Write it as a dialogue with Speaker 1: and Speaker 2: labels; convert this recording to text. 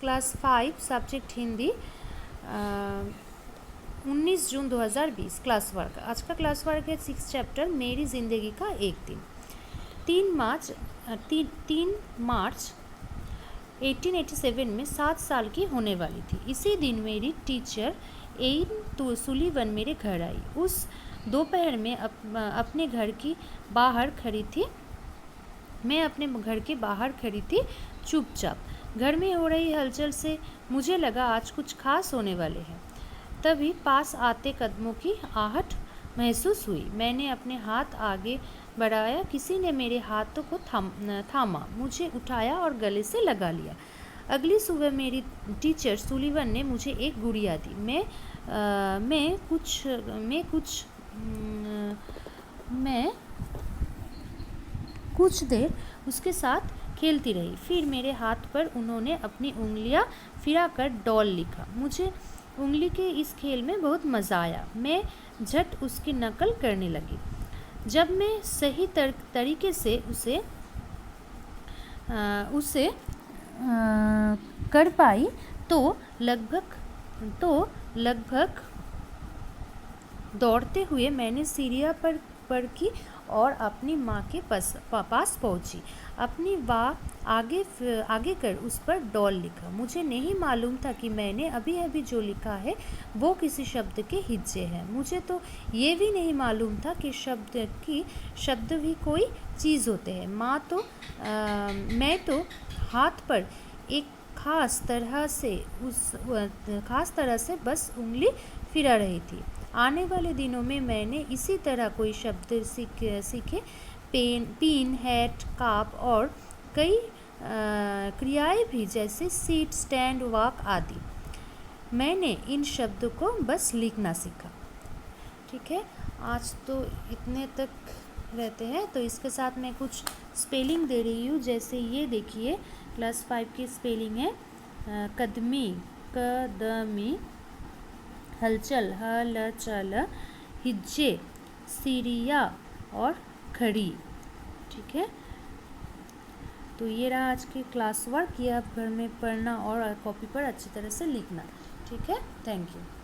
Speaker 1: Class 5 subject Hindi 19 जून 2020 class work. आज का class work है 6 चैप्टर मेरी ज़िंदगी का एक दिन। 3 मार्च 1887 में 7 साल की होने वाली थी। इसी दिन मेरी टीचर एन सुलीवन मेरे घर आई। उस दोपहर में अपने घर की बाहर खड़ी थी। मैं अपने घर के बाहर खड़ी थी चुपचाप। घर में हो रही हलचल से मुझे लगा आज कुछ खास होने वाले हैं। तभी पास आते कदमों की आहट महसूस हुई। मैंने अपने हाथ आगे बढ़ाया। किसी ने मेरे हाथों को थामा, मुझे उठाया और गले से लगा लिया। अगली सुबह मेरी टीचर सुलीवन ने मुझे एक गुड़िया दी। मैं कुछ देर उसके साथ खेलती रही। फिर मेरे हाथ पर उन्होंने अपनी उंगलियां फिराकर डॉल लिखा। मुझे उंगली के इस खेल में बहुत मज़ा आया। मैं झट उसकी नकल करने लगी। जब मैं सही तरीके से उसे कर पाई तो लगभग दौड़ते हुए मैंने सीढ़ियाँ पर की और अपनी माँ के पास पहुँची। अपनी वाह आगे कर उस पर डॉल लिखा। मुझे नहीं मालूम था कि मैंने अभी जो लिखा है वो किसी शब्द के हिज्जे हैं। मुझे तो ये भी नहीं मालूम था कि शब्द भी कोई चीज़ होते हैं। मैं तो हाथ पर एक खास तरह से बस उंगली फिरा रही थी। आने वाले दिनों में मैंने इसी तरह कोई शब्द सीखे। पिन, हैट, काप और कई क्रियाएं भी, जैसे सीट, स्टैंड, वॉक आदि। मैंने इन शब्दों को बस लिखना सीखा। ठीक है, आज तो इतने तक रहते हैं। तो इसके साथ मैं कुछ स्पेलिंग दे रही हूँ। जैसे ये देखिए, क्लास 5 की स्पेलिंग है कदमी, हलचल, हलचल, हिज्जे, सीढ़ियाँ और खड़ी। ठीक है, तो ये रहा आज की क्लास वर्क। ये आप घर में पढ़ना और कॉपी पर अच्छी तरह से लिखना। ठीक है, थैंक यू।